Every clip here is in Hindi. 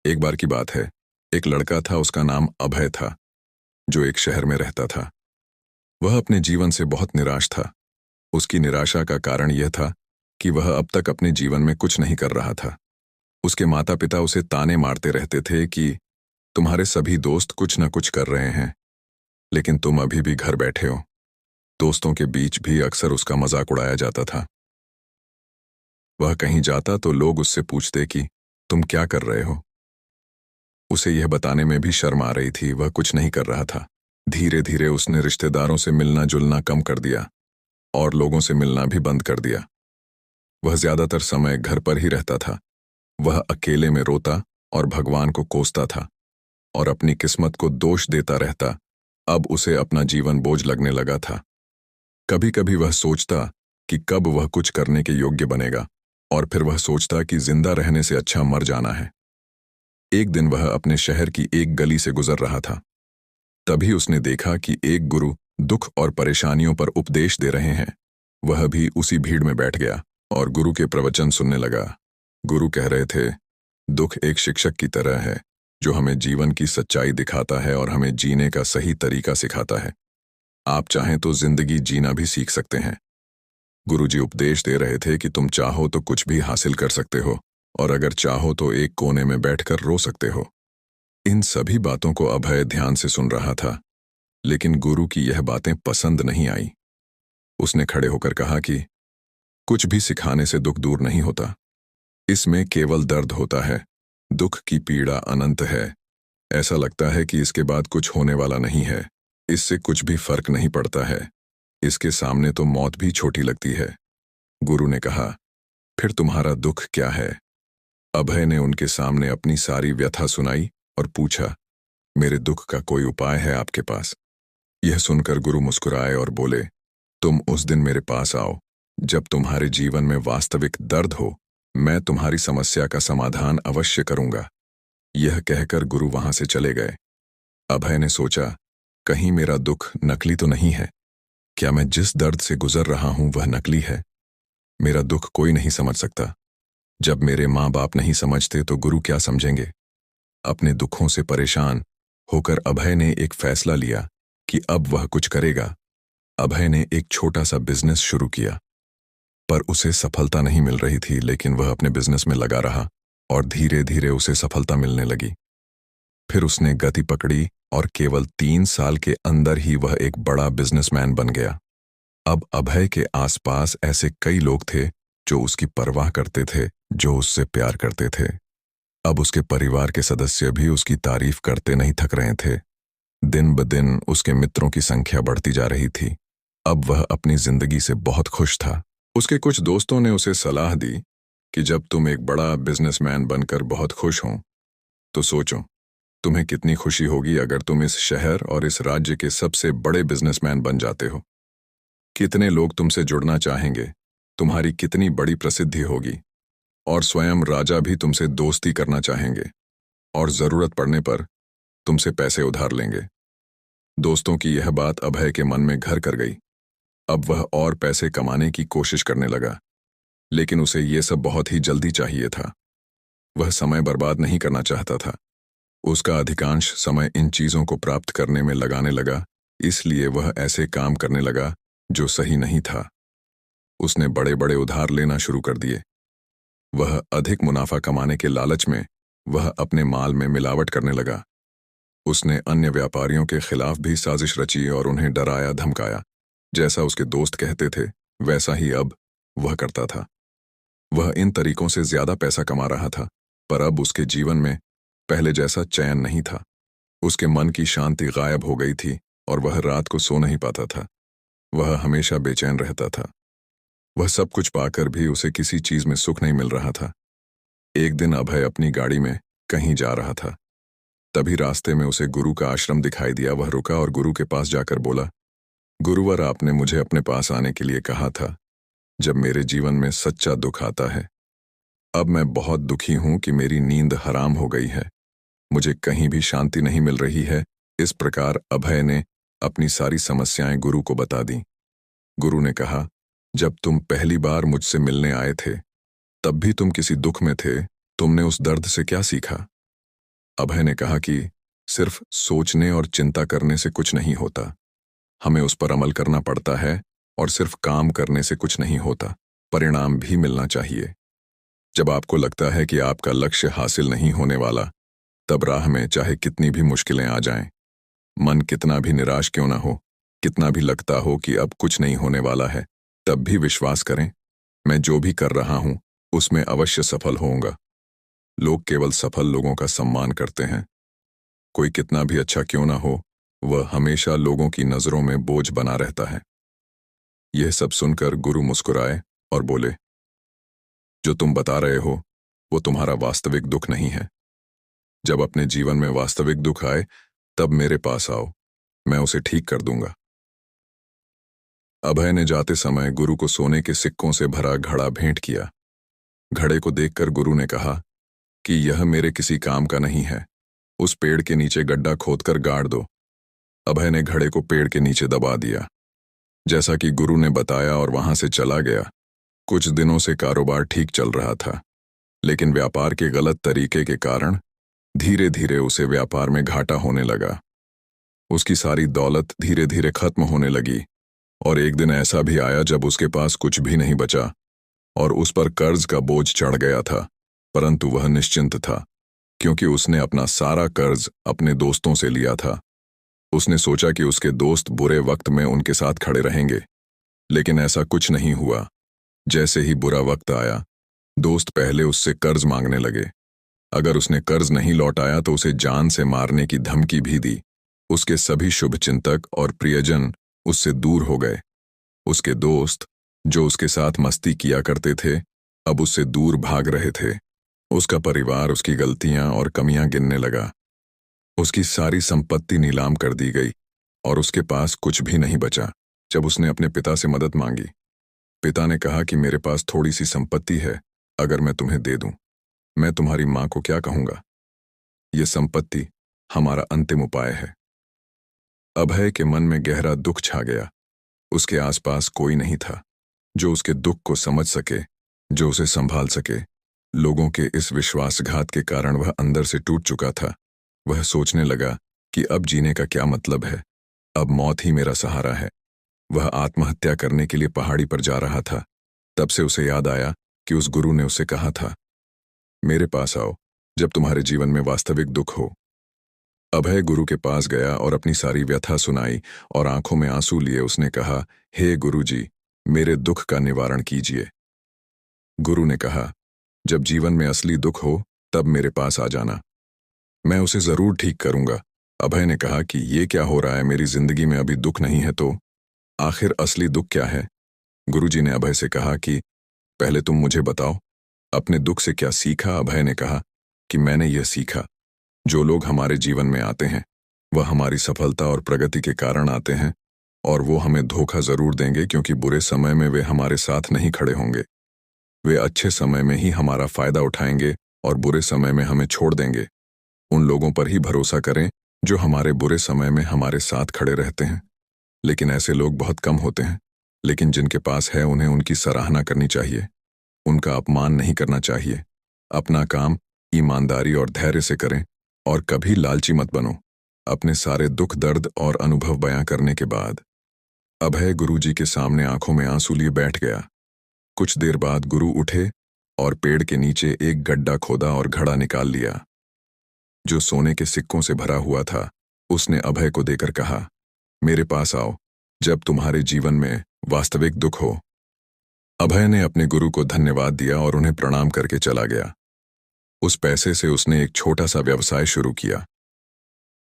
एक बार की बात है। एक लड़का था, उसका नाम अभय था, जो एक शहर में रहता था। वह अपने जीवन से बहुत निराश था। उसकी निराशा का कारण यह था कि वह अब तक अपने जीवन में कुछ नहीं कर रहा था। उसके माता पिता उसे ताने मारते रहते थे कि तुम्हारे सभी दोस्त कुछ न कुछ कर रहे हैं, लेकिन तुम अभी भी घर बैठे हो। दोस्तों के बीच भी अक्सर उसका मजाक उड़ाया जाता था। वह कहीं जाता तो लोग उससे पूछते कि तुम क्या कर रहे हो। उसे यह बताने में भी शर्म आ रही थी, वह कुछ नहीं कर रहा था। धीरे धीरे उसने रिश्तेदारों से मिलना जुलना कम कर दिया और लोगों से मिलना भी बंद कर दिया। वह ज्यादातर समय घर पर ही रहता था। वह अकेले में रोता और भगवान को कोसता था और अपनी किस्मत को दोष देता रहता। अब उसे अपना जीवन बोझ लगने लगा था। कभी कभी वह सोचता कि कब वह कुछ करने के योग्य बनेगा, और फिर वह सोचता कि जिंदा रहने से अच्छा मर जाना है। एक दिन वह अपने शहर की एक गली से गुजर रहा था। तभी उसने देखा कि एक गुरु दुख और परेशानियों पर उपदेश दे रहे हैं। वह भी उसी भीड़ में बैठ गया और गुरु के प्रवचन सुनने लगा। गुरु कह रहे थे, दुख एक शिक्षक की तरह है जो हमें जीवन की सच्चाई दिखाता है और हमें जीने का सही तरीका सिखाता है। आप चाहें तो जिंदगी जीना भी सीख सकते हैं। गुरुजी उपदेश दे रहे थे कि तुम चाहो तो कुछ भी हासिल कर सकते हो, और अगर चाहो तो एक कोने में बैठकर रो सकते हो। इन सभी बातों को अभय ध्यान से सुन रहा था, लेकिन गुरु की यह बातें पसंद नहीं आई। उसने खड़े होकर कहा कि कुछ भी सिखाने से दुख दूर नहीं होता। इसमें केवल दर्द होता है। दुख की पीड़ा अनंत है। ऐसा लगता है कि इसके बाद कुछ होने वाला नहीं है। इससे कुछ भी फर्क नहीं पड़ता है। इसके सामने तो मौत भी छोटी लगती है। गुरु ने कहा, फिर तुम्हारा दुख क्या है? अभय ने उनके सामने अपनी सारी व्यथा सुनाई और पूछा, मेरे दुख का कोई उपाय है आपके पास? यह सुनकर गुरु मुस्कुराए और बोले, तुम उस दिन मेरे पास आओ जब तुम्हारे जीवन में वास्तविक दर्द हो। मैं तुम्हारी समस्या का समाधान अवश्य करूंगा। यह कहकर गुरु वहां से चले गए। अभय ने सोचा, कहीं मेरा दुख नकली तो नहीं है? क्या मैं जिस दर्द से गुजर रहा हूं वह नकली है? मेरा दुख कोई नहीं समझ सकता। जब मेरे माँ बाप नहीं समझते तो गुरु क्या समझेंगे? अपने दुखों से परेशान होकर अभय ने एक फैसला लिया कि अब वह कुछ करेगा। अभय ने एक छोटा सा बिजनेस शुरू किया, पर उसे सफलता नहीं मिल रही थी। लेकिन वह अपने बिजनेस में लगा रहा और धीरे धीरे उसे सफलता मिलने लगी। फिर उसने गति पकड़ी और केवल 3 साल के अंदर ही वह एक बड़ा बिजनेसमैन बन गया। अब अभय के आसपास ऐसे कई लोग थे जो उसकी परवाह करते थे, जो उससे प्यार करते थे। अब उसके परिवार के सदस्य भी उसकी तारीफ करते नहीं थक रहे थे। दिन ब दिन उसके मित्रों की संख्या बढ़ती जा रही थी। अब वह अपनी जिंदगी से बहुत खुश था। उसके कुछ दोस्तों ने उसे सलाह दी कि जब तुम एक बड़ा बिजनेसमैन बनकर बहुत खुश हो, तो सोचो तुम्हें कितनी खुशी होगी अगर तुम इस शहर और इस राज्य के सबसे बड़े बिजनेसमैन बन जाते हो। कितने लोग तुमसे जुड़ना चाहेंगे, तुम्हारी कितनी बड़ी प्रसिद्धि होगी, और स्वयं राजा भी तुमसे दोस्ती करना चाहेंगे और जरूरत पड़ने पर तुमसे पैसे उधार लेंगे। दोस्तों की यह बात अभय के मन में घर कर गई। अब वह और पैसे कमाने की कोशिश करने लगा, लेकिन उसे यह सब बहुत ही जल्दी चाहिए था। वह समय बर्बाद नहीं करना चाहता था। उसका अधिकांश समय इन चीजों को प्राप्त करने में लगाने लगा, इसलिए वह ऐसे काम करने लगा जो सही नहीं था। उसने बड़े बड़े उधार लेना शुरू कर दिए। वह अधिक मुनाफा कमाने के लालच में वह अपने माल में मिलावट करने लगा। उसने अन्य व्यापारियों के खिलाफ भी साजिश रची और उन्हें डराया धमकाया। जैसा उसके दोस्त कहते थे वैसा ही अब वह करता था। वह इन तरीकों से ज्यादा पैसा कमा रहा था, पर अब उसके जीवन में पहले जैसा चैन नहीं था। उसके मन की शांति गायब हो गई थी और वह रात को सो नहीं पाता था। वह हमेशा बेचैन रहता था। वह सब कुछ पाकर भी उसे किसी चीज में सुख नहीं मिल रहा था। एक दिन अभय अपनी गाड़ी में कहीं जा रहा था। तभी रास्ते में उसे गुरु का आश्रम दिखाई दिया। वह रुका और गुरु के पास जाकर बोला, गुरुवर, आपने मुझे अपने पास आने के लिए कहा था जब मेरे जीवन में सच्चा दुख आता है। अब मैं बहुत दुखी हूं कि मेरी नींद हराम हो गई है। मुझे कहीं भी शांति नहीं मिल रही है। इस प्रकार अभय ने अपनी सारी समस्याएं गुरु को बता दी। गुरु ने कहा, जब तुम पहली बार मुझसे मिलने आए थे तब भी तुम किसी दुख में थे। तुमने उस दर्द से क्या सीखा? अभय ने कहा कि सिर्फ सोचने और चिंता करने से कुछ नहीं होता, हमें उस पर अमल करना पड़ता है, और सिर्फ काम करने से कुछ नहीं होता, परिणाम भी मिलना चाहिए। जब आपको लगता है कि आपका लक्ष्य हासिल नहीं होने वाला, तब राह में चाहे कितनी भी मुश्किलें आ जाएं, मन कितना भी निराश क्यों ना हो, कितना भी लगता हो कि अब कुछ नहीं होने वाला है, तब भी विश्वास करें, मैं जो भी कर रहा हूं उसमें अवश्य सफल होऊंगा। लोग केवल सफल लोगों का सम्मान करते हैं। कोई कितना भी अच्छा क्यों ना हो, वह हमेशा लोगों की नजरों में बोझ बना रहता है। यह सब सुनकर गुरु मुस्कुराए और बोले, जो तुम बता रहे हो वो तुम्हारा वास्तविक दुख नहीं है। जब अपने जीवन में वास्तविक दुख आए तब मेरे पास आओ, मैं उसे ठीक कर दूंगा। अभय ने जाते समय गुरु को सोने के सिक्कों से भरा घड़ा भेंट किया। घड़े को देखकर गुरु ने कहा कि यह मेरे किसी काम का नहीं है, उस पेड़ के नीचे गड्ढा खोदकर गाड़ दो। अभय ने घड़े को पेड़ के नीचे दबा दिया, जैसा कि गुरु ने बताया, और वहां से चला गया। कुछ दिनों से कारोबार ठीक चल रहा था, लेकिन व्यापार के गलत तरीके के कारण धीरे धीरे उसे व्यापार में घाटा होने लगा। उसकी सारी दौलत धीरे धीरे खत्म होने लगी, और एक दिन ऐसा भी आया जब उसके पास कुछ भी नहीं बचा और उस पर कर्ज का बोझ चढ़ गया था। परंतु वह निश्चिंत था, क्योंकि उसने अपना सारा कर्ज अपने दोस्तों से लिया था। उसने सोचा कि उसके दोस्त बुरे वक्त में उनके साथ खड़े रहेंगे, लेकिन ऐसा कुछ नहीं हुआ। जैसे ही बुरा वक्त आया, दोस्त पहले उससे कर्ज मांगने लगे। अगर उसने कर्ज नहीं लौटाया तो उसे जान से मारने की धमकी भी दी। उसके सभी शुभचिंतक और प्रियजन उससे दूर हो गए। उसके दोस्त, जो उसके साथ मस्ती किया करते थे, अब उससे दूर भाग रहे थे। उसका परिवार उसकी गलतियां और कमियां गिनने लगा। उसकी सारी संपत्ति नीलाम कर दी गई और उसके पास कुछ भी नहीं बचा। जब उसने अपने पिता से मदद मांगी, पिता ने कहा कि मेरे पास थोड़ी सी संपत्ति है, अगर मैं तुम्हें दे दूं, मैं तुम्हारी मां को क्या कहूंगा? ये संपत्ति हमारा अंतिम उपाय है। अभय के मन में गहरा दुख छा गया। उसके आसपास कोई नहीं था जो उसके दुख को समझ सके, जो उसे संभाल सके। लोगों के इस विश्वासघात के कारण वह अंदर से टूट चुका था। वह सोचने लगा कि अब जीने का क्या मतलब है, अब मौत ही मेरा सहारा है। वह आत्महत्या करने के लिए पहाड़ी पर जा रहा था। तब से उसे याद आया कि उस गुरु ने उसे कहा था, मेरे पास आओ जब तुम्हारे जीवन में वास्तविक दुख हो। अभय गुरु के पास गया और अपनी सारी व्यथा सुनाई, और आंखों में आंसू लिए उसने कहा, हे गुरुजी, मेरे दुख का निवारण कीजिए। गुरु ने कहा, जब जीवन में असली दुख हो तब मेरे पास आ जाना, मैं उसे जरूर ठीक करूंगा। अभय ने कहा कि ये क्या हो रहा है, मेरी जिंदगी में अभी दुख नहीं है तो आखिर असली दुख क्या है? गुरुजी ने अभय से कहा कि पहले तुम मुझे बताओ, अपने दुख से क्या सीखा? अभय ने कहा कि मैंने यह सीखा, जो लोग हमारे जीवन में आते हैं वह हमारी सफलता और प्रगति के कारण आते हैं, और वो हमें धोखा जरूर देंगे, क्योंकि बुरे समय में वे हमारे साथ नहीं खड़े होंगे। वे अच्छे समय में ही हमारा फायदा उठाएंगे और बुरे समय में हमें छोड़ देंगे। उन लोगों पर ही भरोसा करें जो हमारे बुरे समय में हमारे साथ खड़े रहते हैं। लेकिन ऐसे लोग बहुत कम होते हैं, लेकिन जिनके पास है उन्हें उनकी सराहना करनी चाहिए, उनका अपमान नहीं करना चाहिए। अपना काम ईमानदारी और धैर्य से करें और कभी लालची मत बनो। अपने सारे दुख दर्द और अनुभव बयां करने के बाद अभय गुरुजी के सामने आंखों में आंसू लिए बैठ गया। कुछ देर बाद गुरु उठे और पेड़ के नीचे एक गड्ढा खोदा और घड़ा निकाल लिया, जो सोने के सिक्कों से भरा हुआ था। उसने अभय को देकर कहा, मेरे पास आओ जब तुम्हारे जीवन में वास्तविक दुख हो। अभय ने अपने गुरु को धन्यवाद दिया और उन्हें प्रणाम करके चला गया। उस पैसे से उसने एक छोटा सा व्यवसाय शुरू किया।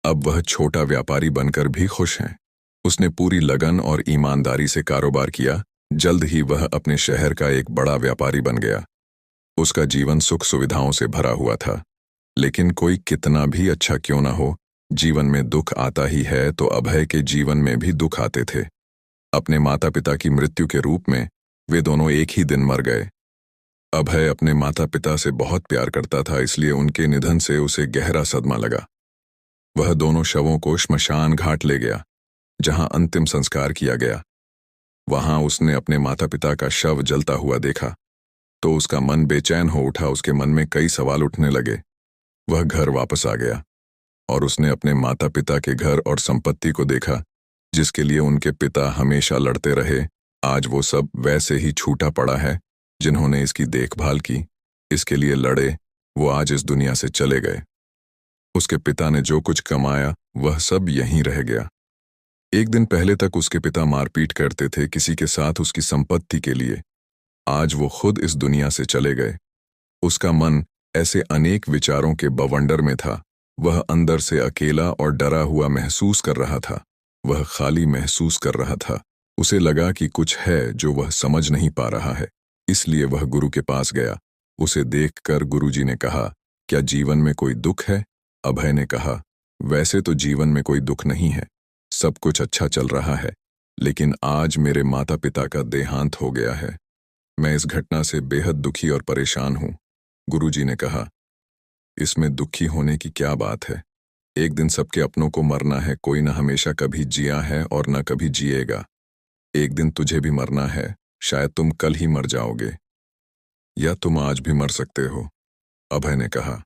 अब वह छोटा व्यापारी बनकर भी खुश है। उसने पूरी लगन और ईमानदारी से कारोबार किया। जल्द ही वह अपने शहर का एक बड़ा व्यापारी बन गया। उसका जीवन सुख सुविधाओं से भरा हुआ था। लेकिन कोई कितना भी अच्छा क्यों ना हो, जीवन में दुख आता ही है, तो अभय के जीवन में भी दुख आते थे। अपने माता पिता की मृत्यु के रूप में वे दोनों एक ही दिन मर गए। अभय अपने माता पिता से बहुत प्यार करता था, इसलिए उनके निधन से उसे गहरा सदमा लगा। वह दोनों शवों को श्मशान घाट ले गया, जहां अंतिम संस्कार किया गया। वहां उसने अपने माता पिता का शव जलता हुआ देखा तो उसका मन बेचैन हो उठा। उसके मन में कई सवाल उठने लगे। वह घर वापस आ गया और उसने अपने माता पिता के घर और संपत्ति को देखा, जिसके लिए उनके पिता हमेशा लड़ते रहे। आज वो सब वैसे ही छूटा पड़ा है। जिन्होंने इसकी देखभाल की, इसके लिए लड़े, वो आज इस दुनिया से चले गए। उसके पिता ने जो कुछ कमाया वह सब यहीं रह गया। एक दिन पहले तक उसके पिता मारपीट करते थे किसी के साथ उसकी संपत्ति के लिए। आज वो खुद इस दुनिया से चले गए। उसका मन ऐसे अनेक विचारों के बवंडर में था। वह अंदर से अकेला और डरा हुआ महसूस कर रहा था। वह खाली महसूस कर रहा था। उसे लगा कि कुछ है जो वह समझ नहीं पा रहा है। इसलिए वह गुरु के पास गया। उसे देखकर गुरुजी ने कहा, क्या जीवन में कोई दुख है? अभय ने कहा, वैसे तो जीवन में कोई दुख नहीं है, सब कुछ अच्छा चल रहा है, लेकिन आज मेरे माता पिता का देहांत हो गया है। मैं इस घटना से बेहद दुखी और परेशान हूँ। गुरुजी ने कहा, इसमें दुखी होने की क्या बात है? एक दिन सबके अपनों को मरना है। कोई न हमेशा कभी जिया है और न कभी जिएगा। एक दिन तुझे भी मरना है। शायद तुम कल ही मर जाओगे, या तुम आज भी मर सकते हो। अभय ने कहा,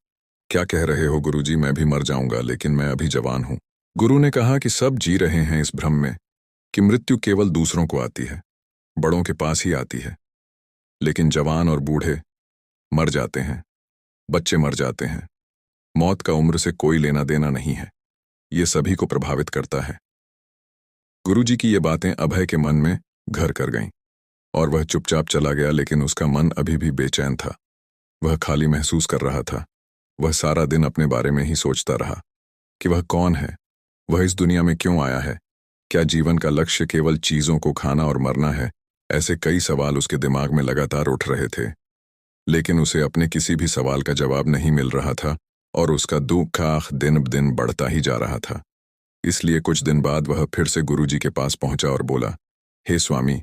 क्या कह रहे हो गुरुजी? मैं भी मर जाऊंगा, लेकिन मैं अभी जवान हूं। गुरु ने कहा कि सब जी रहे हैं इस भ्रम में कि मृत्यु केवल दूसरों को आती है, बड़ों के पास ही आती है, लेकिन जवान और बूढ़े मर जाते हैं, बच्चे मर जाते हैं। मौत का उम्र से कोई लेना देना नहीं है। ये सभी को प्रभावित करता है। गुरुजी की ये बातें अभय के मन में घर कर गईं और वह चुपचाप चला गया, लेकिन उसका मन अभी भी बेचैन था। वह खाली महसूस कर रहा था। वह सारा दिन अपने बारे में ही सोचता रहा कि वह कौन है, वह इस दुनिया में क्यों आया है, क्या जीवन का लक्ष्य केवल चीजों को खाना और मरना है? ऐसे कई सवाल उसके दिमाग में लगातार उठ रहे थे, लेकिन उसे अपने किसी भी सवाल का जवाब नहीं मिल रहा था और उसका दुख दिन ब दिन बढ़ता ही जा रहा था। इसलिए कुछ दिन बाद वह फिर से गुरुजी के पास पहुंचा और बोला, हे स्वामी,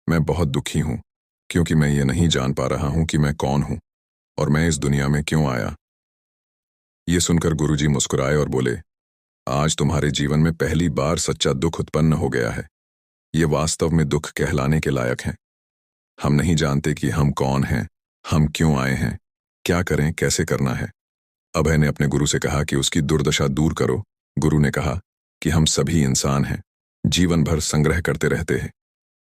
मैं बहुत दुखी हूं, क्योंकि मैं ये नहीं जान पा रहा हूं कि मैं कौन हूं और मैं इस दुनिया में क्यों आया। ये सुनकर गुरुजी मुस्कुराए और बोले, आज तुम्हारे जीवन में पहली बार सच्चा दुख उत्पन्न हो गया है। ये वास्तव में दुख कहलाने के लायक है। हम नहीं जानते कि हम कौन हैं, हम क्यों आए हैं, क्या करें, कैसे करना है। अभय ने अपने गुरु से कहा कि उसकी दुर्दशा दूर करो। गुरु ने कहा कि हम सभी इंसान हैं, जीवन भर संग्रह करते रहते हैं।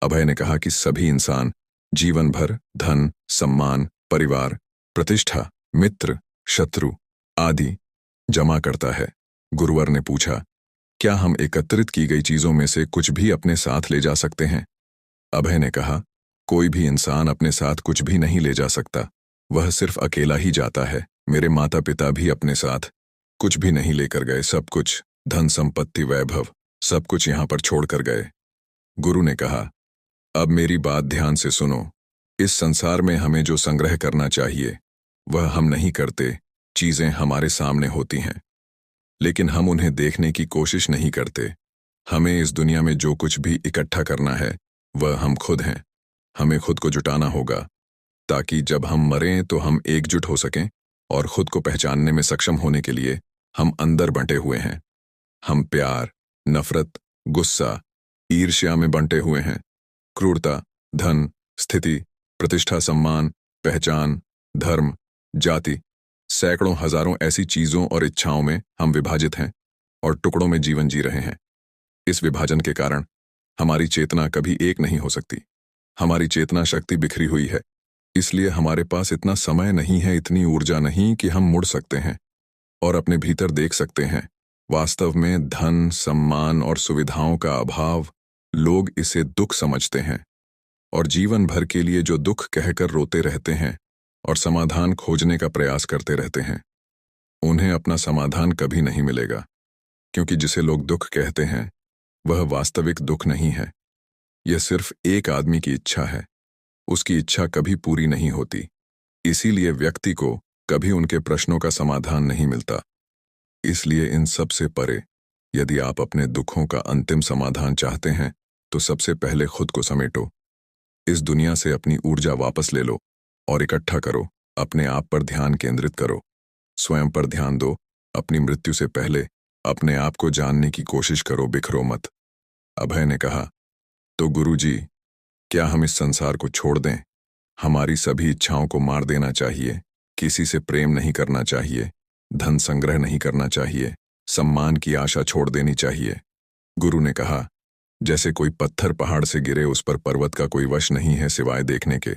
अभय ने कहा कि सभी इंसान जीवन भर धन, सम्मान, परिवार, प्रतिष्ठा, मित्र, शत्रु आदि जमा करता है। गुरुवर ने पूछा, क्या हम एकत्रित की गई चीजों में से कुछ भी अपने साथ ले जा सकते हैं? अभय ने कहा, कोई भी इंसान अपने साथ कुछ भी नहीं ले जा सकता, वह सिर्फ अकेला ही जाता है। मेरे माता पिता भी अपने साथ कुछ भी नहीं लेकर गए, सब कुछ, धन संपत्ति वैभव, सब कुछ यहां पर छोड़कर गए। गुरु ने कहा, अब मेरी बात ध्यान से सुनो। इस संसार में हमें जो संग्रह करना चाहिए वह हम नहीं करते। चीजें हमारे सामने होती हैं, लेकिन हम उन्हें देखने की कोशिश नहीं करते। हमें इस दुनिया में जो कुछ भी इकट्ठा करना है वह हम खुद हैं। हमें खुद को जुटाना होगा, ताकि जब हम मरें तो हम एकजुट हो सकें, और खुद को पहचानने में सक्षम होने के लिए हम अंदर बंटे हुए हैं। हम प्यार, नफरत, गुस्सा, ईर्ष्या में बंटे हुए हैं। क्रूरता, धन, स्थिति, प्रतिष्ठा, सम्मान, पहचान, धर्म, जाति, सैकड़ों हजारों ऐसी चीजों और इच्छाओं में हम विभाजित हैं और टुकड़ों में जीवन जी रहे हैं। इस विभाजन के कारण हमारी चेतना कभी एक नहीं हो सकती। हमारी चेतना शक्ति बिखरी हुई है, इसलिए हमारे पास इतना समय नहीं है, इतनी ऊर्जा नहीं कि हम मुड़ सकते हैं और अपने भीतर देख सकते हैं। वास्तव में धन, सम्मान और सुविधाओं का अभाव, लोग इसे दुख समझते हैं और जीवन भर के लिए जो दुख कहकर रोते रहते हैं और समाधान खोजने का प्रयास करते रहते हैं, उन्हें अपना समाधान कभी नहीं मिलेगा, क्योंकि जिसे लोग दुख कहते हैं वह वास्तविक दुख नहीं है। यह सिर्फ एक आदमी की इच्छा है। उसकी इच्छा कभी पूरी नहीं होती, इसीलिए व्यक्ति को कभी उनके प्रश्नों का समाधान नहीं मिलता। इसलिए इन सब से परे, यदि आप अपने दुखों का अंतिम समाधान चाहते हैं तो सबसे पहले खुद को समेटो। इस दुनिया से अपनी ऊर्जा वापस ले लो और इकट्ठा करो। अपने आप पर ध्यान केंद्रित करो, स्वयं पर ध्यान दो। अपनी मृत्यु से पहले अपने आप को जानने की कोशिश करो, बिखरो मत। अभय ने कहा, तो गुरुजी, क्या हम इस संसार को छोड़ दें? हमारी सभी इच्छाओं को मार देना चाहिए, किसी से प्रेम नहीं करना चाहिए, धन संग्रह नहीं करना चाहिए, सम्मान की आशा छोड़ देनी चाहिए। गुरु ने कहा, जैसे कोई पत्थर पहाड़ से गिरे उस पर पर्वत का कोई वश नहीं है सिवाय देखने के।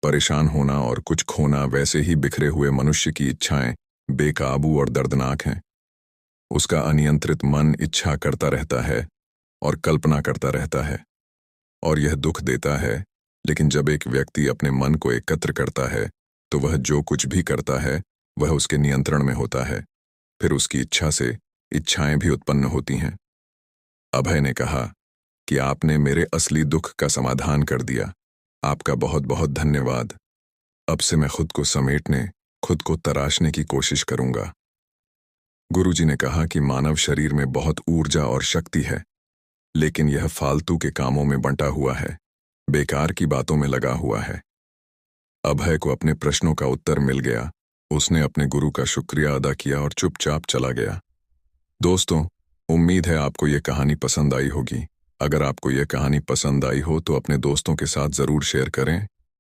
परेशान होना और कुछ खोना वैसे ही बिखरे हुए मनुष्य की इच्छाएं बेकाबू और दर्दनाक हैं। उसका अनियंत्रित मन इच्छा करता रहता है और कल्पना करता रहता है, और यह दुख देता है। लेकिन जब एक व्यक्ति अपने मन को एकत्र करता है तो वह जो कुछ भी करता है वह उसके नियंत्रण में होता है। फिर उसकी इच्छा से इच्छाएं भी उत्पन्न होती हैं। अभय ने कहा कि आपने मेरे असली दुख का समाधान कर दिया। आपका बहुत बहुत धन्यवाद। अब से मैं खुद को समेटने, खुद को तराशने की कोशिश करूंगा। गुरुजी ने कहा कि मानव शरीर में बहुत ऊर्जा और शक्ति है, लेकिन यह फालतू के कामों में बंटा हुआ है, बेकार की बातों में लगा हुआ है। अभय को अपने प्रश्नों का उत्तर मिल गया। उसने अपने गुरु का शुक्रिया अदा किया और चुपचाप चला गया। दोस्तों, उम्मीद है आपको ये कहानी पसंद आई होगी। अगर आपको ये कहानी पसंद आई हो तो अपने दोस्तों के साथ ज़रूर शेयर करें